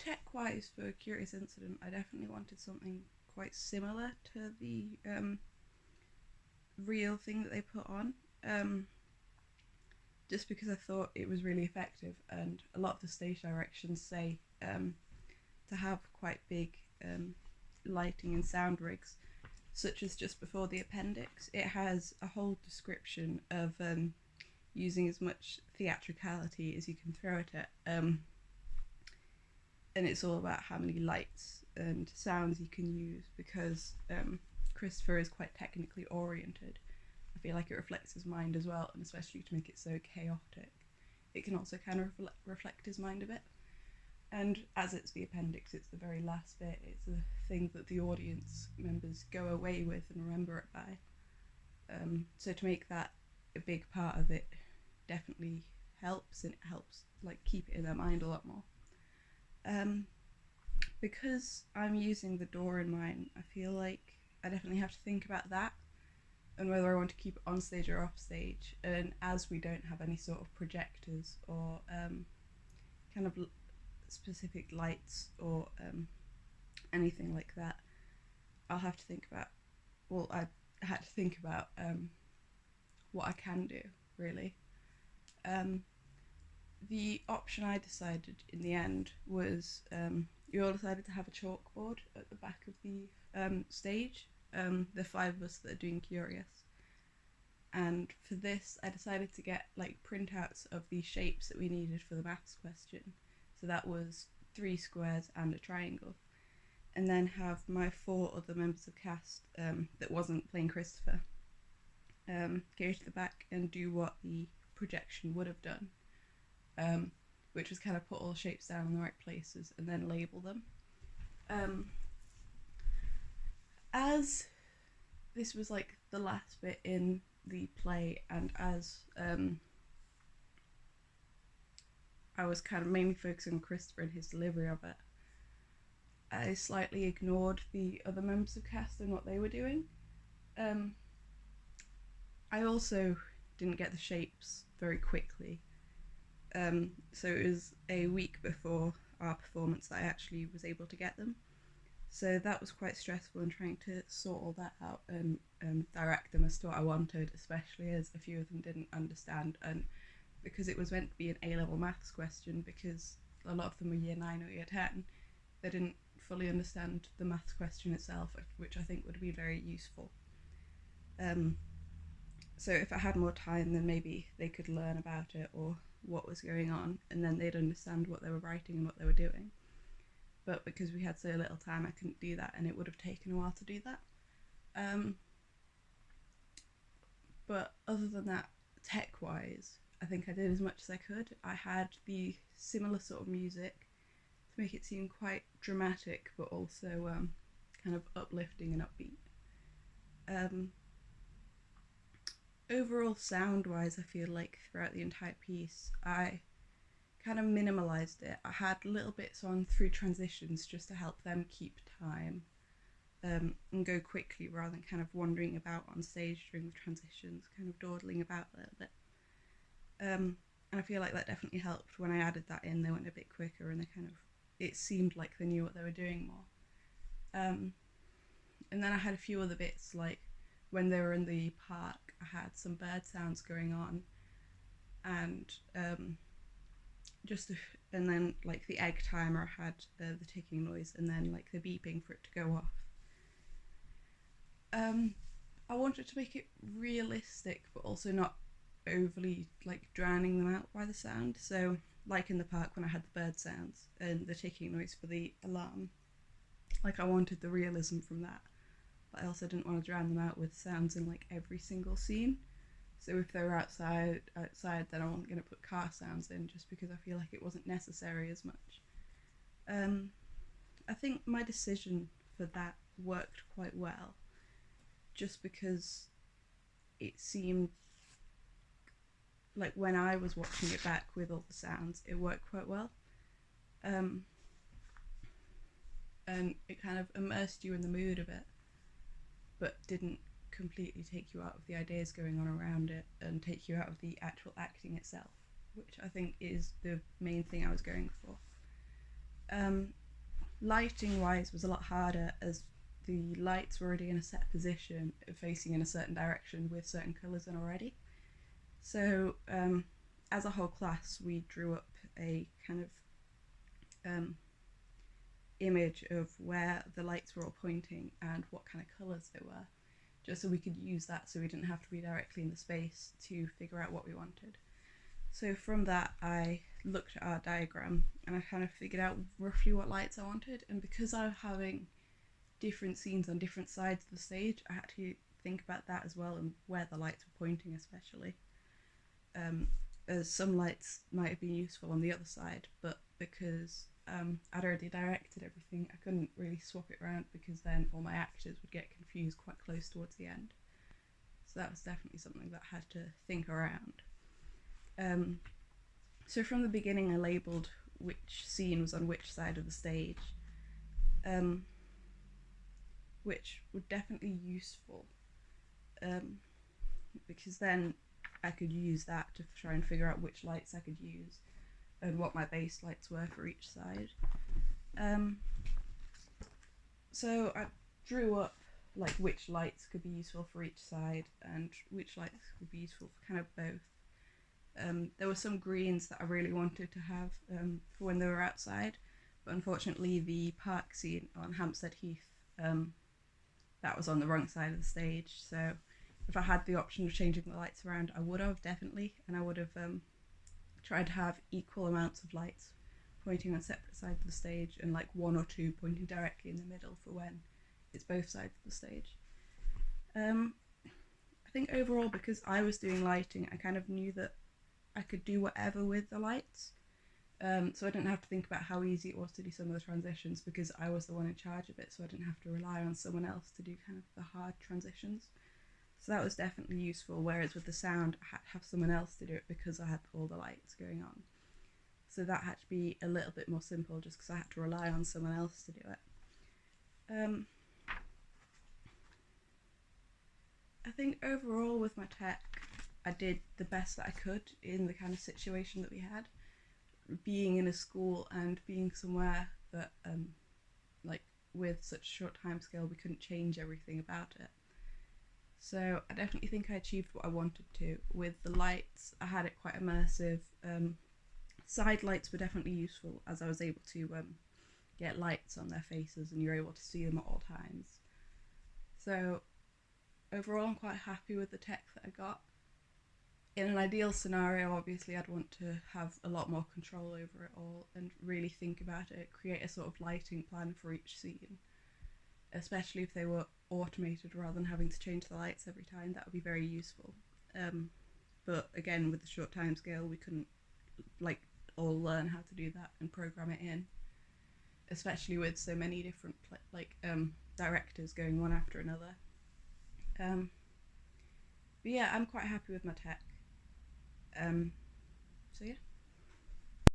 tech-wise for Curious Incident, I definitely wanted something quite similar to the real thing that they put on. Just because I thought it was really effective, and a lot of the stage directions say to have quite big lighting and sound rigs, such as just before the appendix. It has a whole description of using as much theatricality as you can throw at it, and it's all about how many lights and sounds you can use because Christopher is quite technically oriented. I feel like it reflects his mind as well, and especially to make it so chaotic, it can also kind of reflect his mind a bit. And as it's the appendix, it's the very last bit, it's the thing that the audience members go away with and remember it by. So to make that a big part of it definitely helps, and it helps like keep it in their mind a lot more. Because I'm using the door in mine, I feel like I definitely have to think about that and whether I want to keep it on stage or off stage. And as we don't have any sort of projectors or kind of specific lights or anything like that, I'll have to think about, well, I had to think about what I can do, really. The option I decided in the end was we all decided to have a chalkboard at the back of the stage, the five of us that are doing Curious. And for this, I decided to get like printouts of the shapes that we needed for the maths question. So that was 3 squares and a triangle. And then have my 4 other members of cast that wasn't playing Christopher go to the back and do what the projection would have done, which was kind of put all the shapes down in the right places and then label them. As this was like the last bit in the play, and as I was kind of mainly focusing on Christopher and his delivery of it, I slightly ignored the other members of cast and what they were doing. I also didn't get the shapes very quickly, so it was a week before our performance that I actually was able to get them. So that was quite stressful, and trying to sort all that out and direct them as to what I wanted, especially as a few of them didn't understand, and because it was meant to be an A-level maths question, because a lot of them were year 9 or year 10, they didn't fully understand the maths question itself, which I think would be very useful. So if I had more time, then maybe they could learn about it or what was going on, and then they'd understand what they were writing and what they were doing. But because we had so little time, I couldn't do that, and it would have taken a while to do that. But other than that, tech-wise, I think I did as much as I could. I had the similar sort of music to make it seem quite dramatic, but also kind of uplifting and upbeat. Overall, sound-wise, I feel like throughout the entire piece, I kind of minimalised it. I had little bits on through transitions just to help them keep time and go quickly rather than kind of wandering about on stage during the transitions, kind of dawdling about a little bit. And I feel like that definitely helped. When I added that in, they went a bit quicker and it seemed like they knew what they were doing more. And then I had a few other bits, like when they were in the park, I had some bird sounds going on, and and then like the egg timer had the ticking noise, and then like the beeping for it to go off. I wanted to make it realistic, but also not overly like drowning them out by the sound. So like in the park when I had the bird sounds and the ticking noise for the alarm, like I wanted the realism from that, but I also didn't want to drown them out with sounds in like every single scene. So if they were outside, then I wasn't going to put car sounds in, just because I feel like it wasn't necessary as much. I think my decision for that worked quite well, just because it seemed like when I was watching it back with all the sounds, it worked quite well. And it kind of immersed you in the mood of it, but didn't completely take you out of the ideas going on around it and take you out of the actual acting itself, which I think is the main thing I was going for. Um, Lighting wise was a lot harder as the lights were already in a set position facing in a certain direction with certain colours in already. So as a whole class we drew up a kind of image of where the lights were all pointing and what kind of colours they were, just so we could use that so we didn't have to be directly in the space to figure out what we wanted. So from that I looked at our diagram and I kind of figured out roughly what lights I wanted, and because I was having different scenes on different sides of the stage I had to think about that as well and where the lights were pointing especially. As some lights might have been useful on the other side, but because I'd already directed everything I couldn't really swap it around because then all my actors would get confused quite close towards the end. So that was definitely something that I had to think around. So from the beginning I labelled which scene was on which side of the stage, which would definitely be useful because then I could use that to try and figure out which lights I could use and what my base lights were for each side. So I drew up like which lights could be useful for each side and which lights would be useful for kind of both. There were some greens that I really wanted to have for when they were outside, but unfortunately the park scene on Hampstead Heath, that was on the wrong side of the stage, so if I had the option of changing the lights around I would have definitely, and I would have tried to have equal amounts of lights pointing on separate sides of the stage and like one or two pointing directly in the middle for when it's both sides of the stage. I think overall because I was doing lighting I kind of knew that I could do whatever with the lights, so I didn't have to think about how easy it was to do some of the transitions because I was the one in charge of it, so I didn't have to rely on someone else to do kind of the hard transitions. So that was definitely useful, whereas with the sound I had to have someone else to do it because I had all the lights going on. So that had to be a little bit more simple just because I had to rely on someone else to do it. I think overall with my tech I did the best that I could in the kind of situation that we had. Being in a school and being somewhere that like with such a short time scale we couldn't change everything about it. So I definitely think I achieved what I wanted to. With the lights I had it quite immersive. Side lights were definitely useful as I was able to get lights on their faces and you're able to see them at all times. So overall I'm quite happy with the tech that I got. In an ideal scenario obviously I'd want to have a lot more control over it all and really think about it, create a sort of lighting plan for each scene, especially if they were automated rather than having to change the lights every time. That would be very useful. But again with the short time scale we couldn't like all learn how to do that and program it in, especially with so many different directors going one after another. But yeah, I'm quite happy with my tech. So yeah.